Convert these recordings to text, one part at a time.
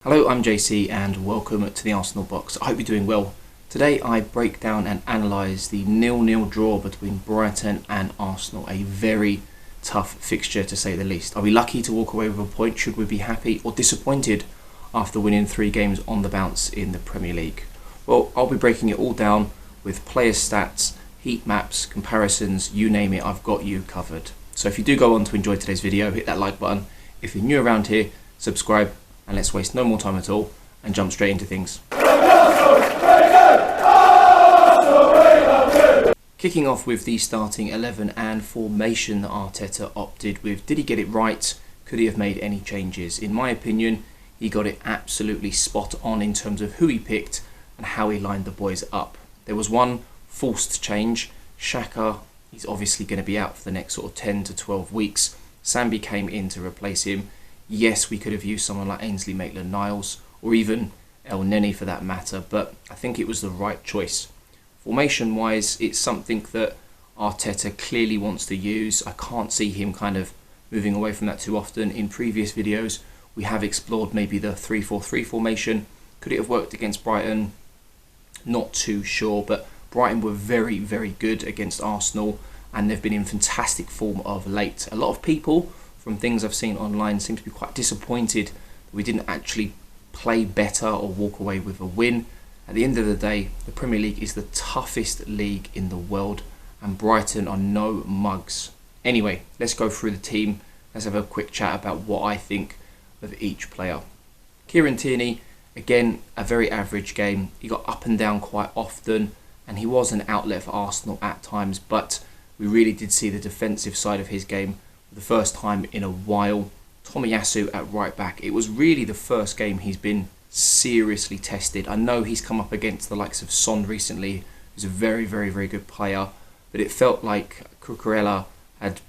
Hello, I'm JC and welcome to the Arsenal box. I hope you're doing well. Today I break down and analyse the 0-0 draw between Brighton and Arsenal, a very tough fixture to say the least. Are we lucky to walk away with a point? Should we be happy or disappointed after winning 3 games on the bounce in the Premier League? Well, I'll be breaking it all down with player stats, heat maps, comparisons, you name it, I've got you covered. So if you do go on to enjoy today's video, hit that like button. If you're new around here, subscribe, and let's waste no more time at all and jump straight into things. Kicking off with the starting 11 and formation that Arteta opted with. Did he get it right? Could he have made any changes? In my opinion, he got it absolutely spot on in terms of who he picked and how he lined the boys up. There was one forced change. Xhaka, he's obviously going to be out for the next sort of 10 to 12 weeks. Sambi came in to replace him. Yes, we could have used someone like Ainsley Maitland-Niles or even El Neni for that matter, but I think it was the right choice. Formation-wise, it's something that Arteta clearly wants to use. I can't see him kind of moving away from that too often. In previous videos, we have explored maybe the 3-4-3 formation. Could it have worked against Brighton? Not too sure, but Brighton were very, very good against Arsenal and they've been in fantastic form of late. A lot of people, from things I've seen online, seem to be quite disappointed that we didn't actually play better or walk away with a win. At the end of the day, the Premier League is the toughest league in the world and Brighton are no mugs. Anyway, let's go through the team. Let's have a quick chat about what I think of each player. Kieran Tierney, again, a very average game. He got up and down quite often and he was an outlet for Arsenal at times, but we really did see the defensive side of his game for the first time in a while. Tomiyasu at right back. It was really the first game he's been seriously tested. I know he's come up against the likes of Son recently, who's a very, very, very good player, but it felt like Cucurella had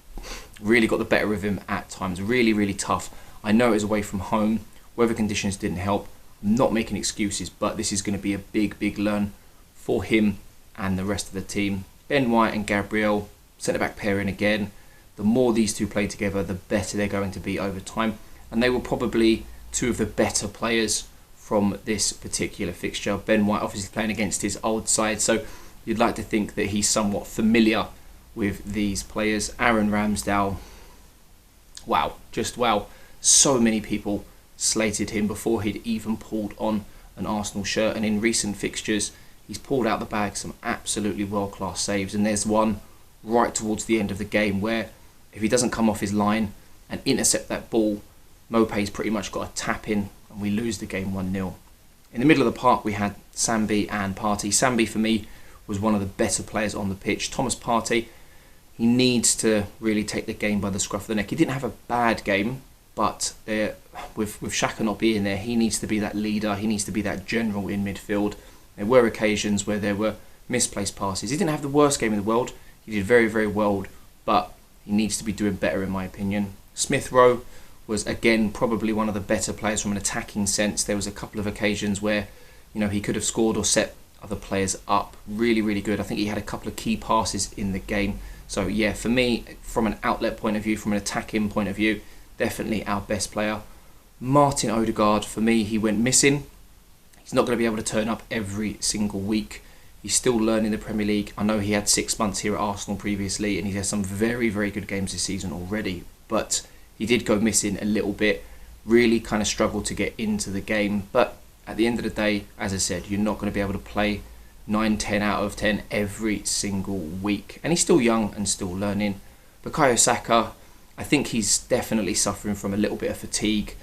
really got the better of him at times. Really, really tough. I know it was away from home. Weather conditions didn't help. I'm not making excuses, but this is going to be a big, big learn for him and the rest of the team. Ben White and Gabriel, centre-back pairing again. The more these two play together, the better they're going to be over time. And they were probably two of the better players from this particular fixture. Ben White obviously playing against his old side, so you'd like to think that he's somewhat familiar with these players. Aaron Ramsdale, wow, just wow. So many people slated him before he'd even pulled on an Arsenal shirt, and in recent fixtures, he's pulled out the bag some absolutely world-class saves, and there's one right towards the end of the game where if he doesn't come off his line and intercept that ball, Mopé's pretty much got a tap in and we lose the game 1-0. In the middle of the park we had Sambi and Partey. Sambi for me was one of the better players on the pitch. Thomas Partey, he needs to really take the game by the scruff of the neck. He didn't have a bad game, but with Xhaka not being there, he needs to be that leader, he needs to be that general in midfield. There were occasions where there were misplaced passes. He didn't have the worst game in the world. He did very, very well, but he needs to be doing better in my opinion. Smith Rowe was again probably one of the better players from an attacking sense. There was a couple of occasions where, you know, he could have scored or set other players up. Really, really good. I think he had a couple of key passes in the game. So yeah, for me, from an outlet point of view, from an attacking point of view, definitely our best player. Martin Odegaard, for me, he went missing. He's not going to be able to turn up every single week. He's still learning the Premier League. I know he had 6 months here at Arsenal previously and he has some very, very good games this season already. But he did go missing a little bit. Really kind of struggled to get into the game. But at the end of the day, as I said, you're not going to be able to play 9, 10 out of 10 every single week. And he's still young and still learning. Bukayo Saka, I think he's definitely suffering from a little bit of fatigue.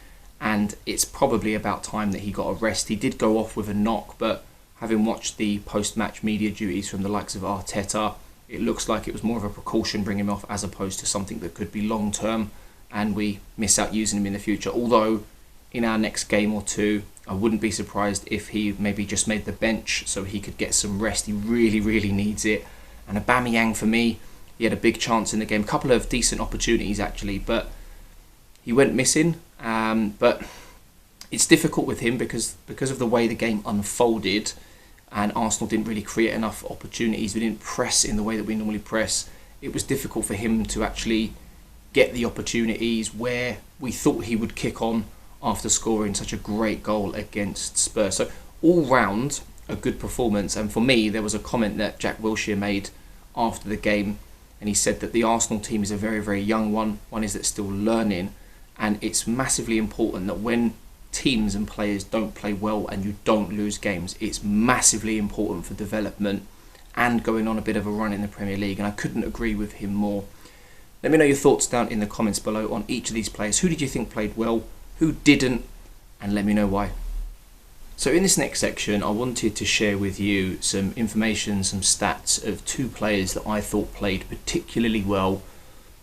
And it's probably about time that he got a rest. He did go off with a knock, but having watched the post-match media duties from the likes of Arteta, it looks like it was more of a precaution bringing him off as opposed to something that could be long-term and we miss out using him in the future. Although, in our next game or two, I wouldn't be surprised if he maybe just made the bench so he could get some rest. He really, really needs it. And Aubameyang, for me, he had a big chance in the game. A couple of decent opportunities, actually, but he went missing. But it's difficult with him because of the way the game unfolded and Arsenal didn't really create enough opportunities. We didn't press in the way that we normally press. It was difficult for him to actually get the opportunities where we thought he would kick on after scoring such a great goal against Spurs. So all round, a good performance. And for me, there was a comment that Jack Wilshere made after the game, and he said that the Arsenal team is a very, very young one is that's still learning, and it's massively important that when teams and players don't play well and you don't lose games, it's massively important for development and going on a bit of a run in the Premier League. And I couldn't agree with him more. Let me know your thoughts down in the comments below on each of these players. Who did you think played well? Who didn't? And let me know why. So in this next section, I wanted to share with you some information, some stats of two players that I thought played particularly well.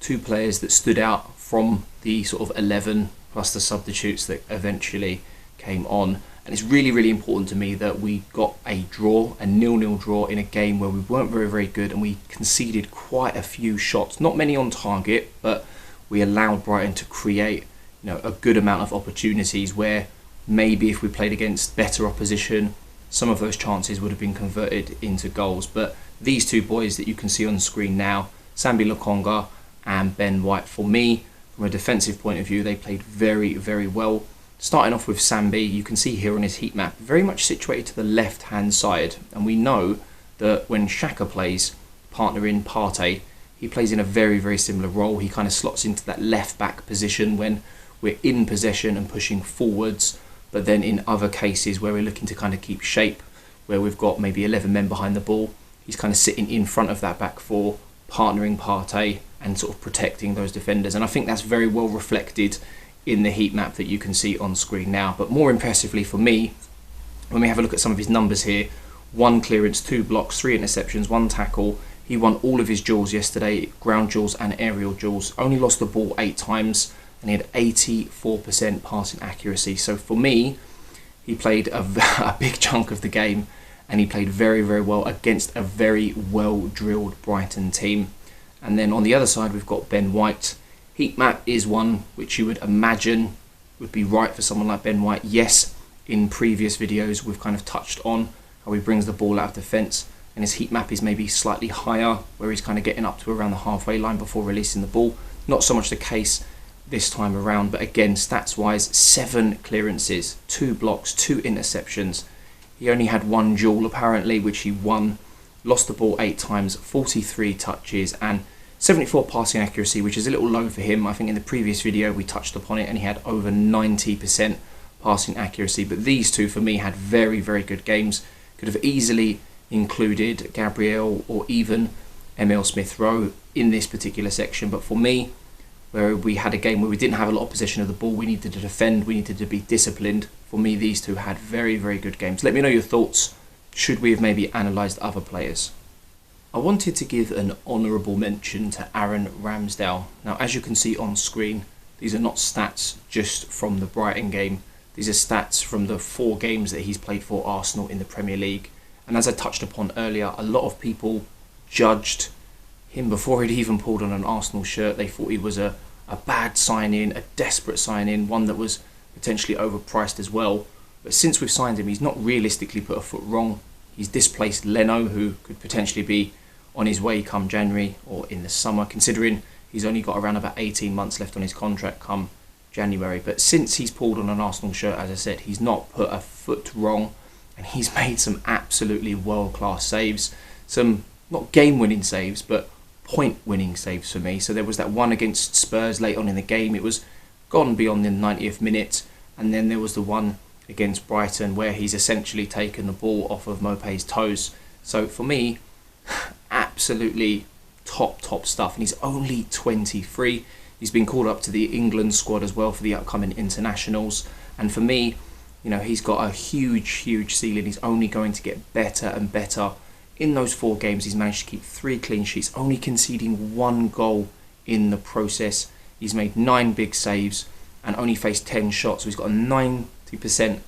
Two players that stood out from the sort of 11 plus the substitutes that eventually came on. And it's really, really important to me that we got a draw, a 0-0 draw in a game where we weren't very, very good, and we conceded quite a few shots. Not many on target, but we allowed Brighton to create, a good amount of opportunities where maybe if we played against better opposition, some of those chances would have been converted into goals. But these two boys that you can see on screen now, Sambi Lokonga and Ben White, for me, from a defensive point of view, they played very, very well. Starting off with Sambi, you can see here on his heat map, very much situated to the left-hand side. And we know that when Xhaka plays, partner in Partey, he plays in a very, very similar role. He kind of slots into that left-back position when we're in possession and pushing forwards. But then in other cases where we're looking to kind of keep shape, where we've got maybe 11 men behind the ball, he's kind of sitting in front of that back four, partnering Partey and sort of protecting those defenders. And I think that's very well reflected in the heat map that you can see on screen now. But more impressively for me, when we have a look at some of his numbers here, 1 clearance, 2 blocks, 3 interceptions, 1 tackle. He won all of his duels yesterday, ground duels and aerial duels. Only lost the ball 8 times, and he had 84% passing accuracy. So for me, he played a big chunk of the game, and he played very, very well against a very well-drilled Brighton team. And then on the other side, we've got Ben White. Heat map is one which you would imagine would be right for someone like Ben White. Yes, in previous videos, we've kind of touched on how he brings the ball out of defence, and his heat map is maybe slightly higher, where he's kind of getting up to around the halfway line before releasing the ball. Not so much the case this time around, but again, stats-wise, 7 clearances, 2 blocks, 2 interceptions. He only had 1 duel, apparently, which he won. Lost the ball 8 times, 43 touches, and 74 passing accuracy, which is a little low for him. I think in the previous video we touched upon it, and he had over 90% passing accuracy. But these two, for me, had very, very good games. Could have easily included Gabriel or even Emile Smith-Rowe in this particular section. But for me, where we had a game where we didn't have a lot of possession of the ball, we needed to defend, we needed to be disciplined. For me, these two had very, very good games. Let me know your thoughts. Should we have maybe analysed other players? I wanted to give an honourable mention to Aaron Ramsdale. Now, as you can see on screen, these are not stats just from the Brighton game. These are stats from the 4 games that he's played for Arsenal in the Premier League. And as I touched upon earlier, a lot of people judged him before he'd even pulled on an Arsenal shirt. They thought he was a bad sign-in, a desperate sign-in, one that was potentially overpriced as well. But since we've signed him, he's not realistically put a foot wrong. He's displaced Leno, who could potentially be on his way come January or in the summer, considering he's only got around about 18 months left on his contract come January. But since he's pulled on an Arsenal shirt, as I said, he's not put a foot wrong, and he's made some absolutely world-class saves. Some not game-winning saves, but point-winning saves for me. So there was that one against Spurs late on in the game. It was gone beyond the 90th minute. And then there was the one against Brighton where he's essentially taken the ball off of Mopé's toes. So for me, absolutely top stuff. And he's only 23. He's been called up to the England squad as well for the upcoming internationals. And for me, he's got a huge ceiling. He's only going to get better and better. In those 4 games, he's managed to keep 3 clean sheets, only conceding 1 goal in the process. He's made 9 big saves and only faced 10 shots. So he's got a 90%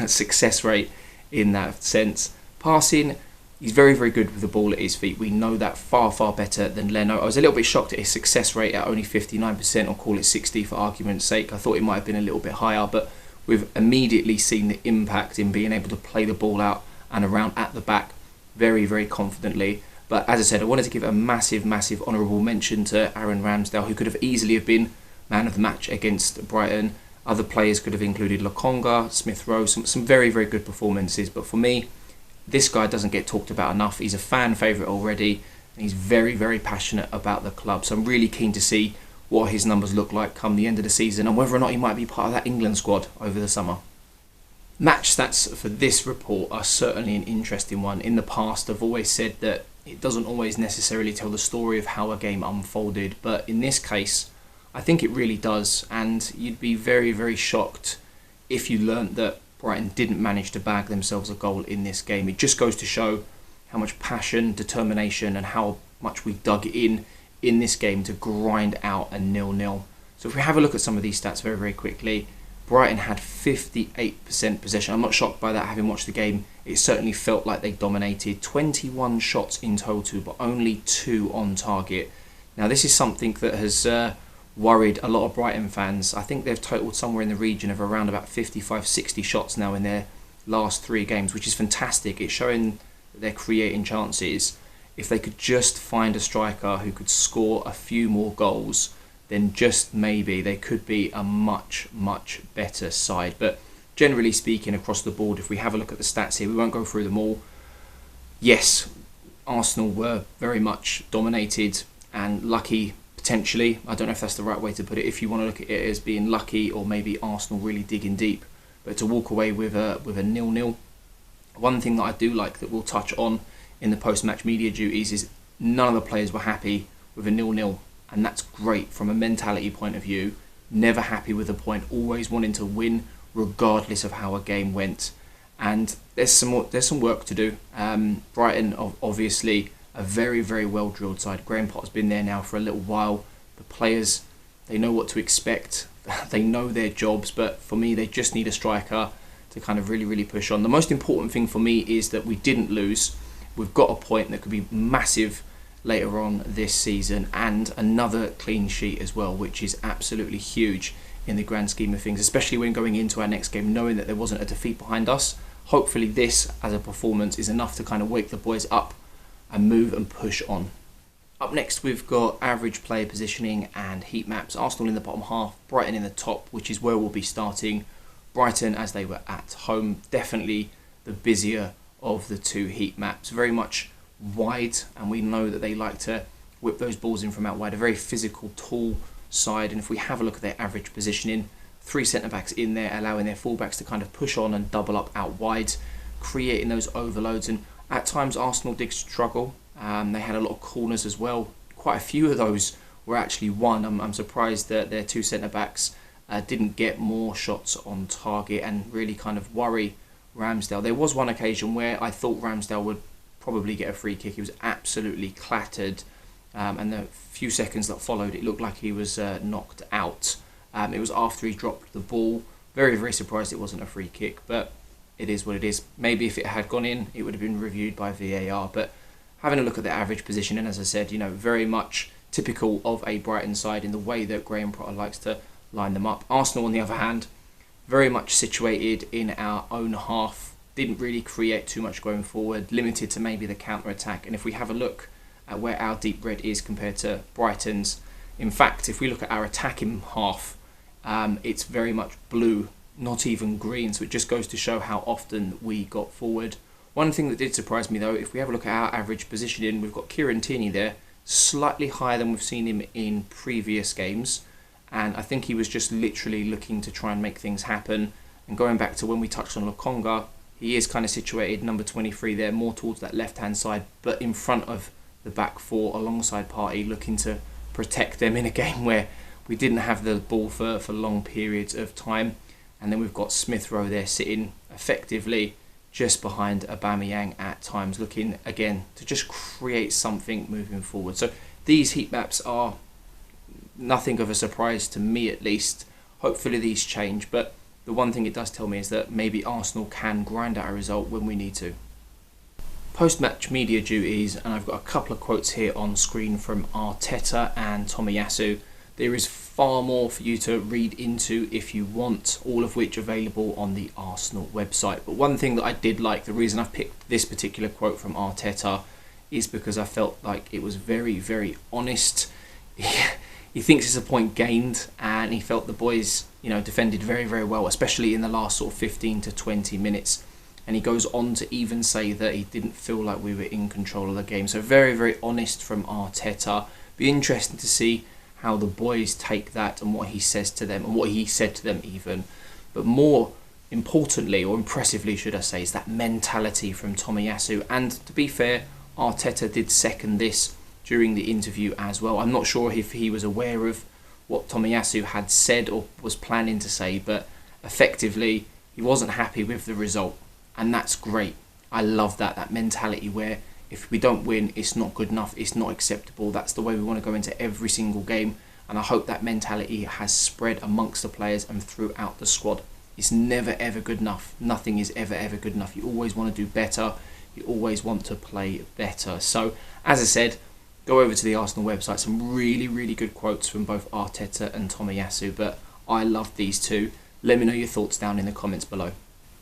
success rate in that sense. Passing, he's very, very good with the ball at his feet. We know that far better than Leno. I was a little bit shocked at his success rate at only 59%, or call it 60 for argument's sake. I thought it might have been a little bit higher, but we've immediately seen the impact in being able to play the ball out and around at the back very, very confidently. But as I said, I wanted to give a massive honourable mention to Aaron Ramsdale, who could have easily have been man of the match against Brighton. Other players could have included Lokonga, Smith Rowe, some very, very good performances. But for me, this guy doesn't get talked about enough. He's a fan favourite already, and he's very, very passionate about the club. So I'm really keen to see what his numbers look like come the end of the season and whether or not he might be part of that England squad over the summer. Match stats for this report are certainly an interesting one. In the past, I've always said that it doesn't always necessarily tell the story of how a game unfolded, but in this case, I think it really does, and you'd be very, very shocked if you learnt that Brighton didn't manage to bag themselves a goal in this game. It just goes to show how much passion, determination, and how much we dug in this game to grind out a 0-0. So if we have a look at some of these stats very, very quickly, Brighton had 58% possession. I'm not shocked by that, having watched the game. It certainly felt like they dominated. 21 shots in total, but only 2 on target. Now, this is something that has worried a lot of Brighton fans. I think they've totaled somewhere in the region of around about 55-60 shots now in their last 3 games, which is fantastic. It's showing that they're creating chances. If they could just find a striker who could score a few more goals, then just maybe they could be a much, much better side. But generally speaking, across the board, if we have a look at the stats here, we won't go through them all. Yes, Arsenal were very much dominated and lucky, potentially. I don't know if that's the right way to put it, if you want to look at it as being lucky or maybe Arsenal really digging deep. But to walk away with a 0-0. One thing that I do like that we'll touch on in the post-match media duties is none of the players were happy with a 0-0. And that's great from a mentality point of view. Never happy with a point, always wanting to win regardless of how a game went. And there's some work to do. Brighton, obviously, a very, very well drilled side. Graham Potter's been there now for a little while. The players, they know what to expect. They know their jobs, but for me, they just need a striker to kind of really, really push on. The most important thing for me is that we didn't lose. We've got a point that could be massive later on this season, and another clean sheet as well, which is absolutely huge in the grand scheme of things, especially when going into our next game knowing that there wasn't a defeat behind us. Hopefully this as a performance is enough to kind of wake the boys up and move and push on. Up next we've got average player positioning and heat maps. Arsenal in the bottom half, Brighton in the top, which is where we'll be starting. Brighton, as they were at home, definitely the busier of the 2 heat maps. Very much wide, and we know that they like to whip those balls in from out wide. A very physical, tall side, and if we have a look at their average positioning, 3 centre-backs in there, allowing their full-backs to kind of push on and double up out wide, creating those overloads. And at times Arsenal did struggle. They had a lot of corners as well. Quite a few of those were actually won. I'm surprised that their 2 centre-backs didn't get more shots on target and really kind of worry Ramsdale. There was one occasion where I thought Ramsdale would probably get a free kick. He was absolutely clattered, and the few seconds that followed, it looked like he was knocked out. It was after he dropped the ball. Very, very surprised it wasn't a free kick, but it is what it is. Maybe if it had gone in, it would have been reviewed by VAR. But having a look at the average position, and as I said, very much typical of a Brighton side in the way that Graham Potter likes to line them up. Arsenal, on the other hand, very much situated in our own half. Didn't really create too much going forward, limited to maybe the counter-attack. And if we have a look at where our deep red is compared to Brighton's, in fact, if we look at our attacking half, it's very much blue, not even green. So it just goes to show how often we got forward. One thing that did surprise me though, if we have a look at our average positioning, we've got Kieran Tierney there, slightly higher than we've seen him in previous games. And I think he was just literally looking to try and make things happen. And going back to when we touched on Lokonga, he is kind of situated, number 23 there, more towards that left-hand side, but in front of the back 4 alongside Partey, looking to protect them in a game where we didn't have the ball for long periods of time. And then we've got Smith Rowe there sitting effectively just behind Aubameyang at times, looking again to just create something moving forward. So these heat maps are nothing of a surprise to me, at least. Hopefully these change, but the one thing it does tell me is that maybe Arsenal can grind out a result when we need to. Post-match media duties, and I've got a couple of quotes here on screen from Arteta and Tomiyasu. There is far more for you to read into if you want, all of which available on the Arsenal website. But one thing that I did like, the reason I've picked this particular quote from Arteta is because I felt like it was very, very honest. He thinks it's a point gained, and he felt the boys, defended very, very well, especially in the last sort of 15 to 20 minutes. And he goes on to even say that he didn't feel like we were in control of the game. So very, very honest from Arteta. Be interesting to see how the boys take that and what he says to them, and what he said to them even. But more importantly, or impressively should I say, is that mentality from Tomiyasu. And to be fair, Arteta did second this during the interview as well. I'm not sure if he was aware of what Tomiyasu had said or was planning to say, but effectively he wasn't happy with the result, and that's great. I love that mentality where if we don't win, it's not good enough, it's not acceptable. That's the way we want to go into every single game, and I hope that mentality has spread amongst the players and throughout the squad. It's never ever good enough. Nothing is ever good enough. You always want to do better. You always want to play better. So, as I said, go over to the Arsenal website. Some really, really good quotes from both Arteta and Tomiyasu, but I love these two. Let me know your thoughts down in the comments below.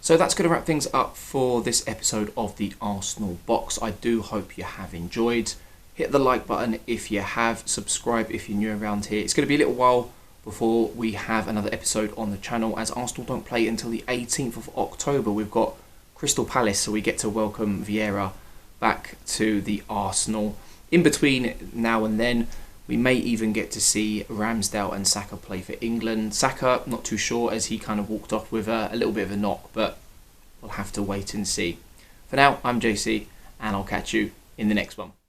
So that's going to wrap things up for this episode of the Arsenal Box. I do hope you have enjoyed. Hit the like button if you have. Subscribe if you're new around here. It's going to be a little while before we have another episode on the channel, as Arsenal don't play until the 18th of October. We've got Crystal Palace, so we get to welcome Vieira back to the Arsenal. In between now and then, we may even get to see Ramsdale and Saka play for England. Saka, not too sure, as he kind of walked off with a little bit of a knock, but we'll have to wait and see. For now, I'm JC, and I'll catch you in the next one.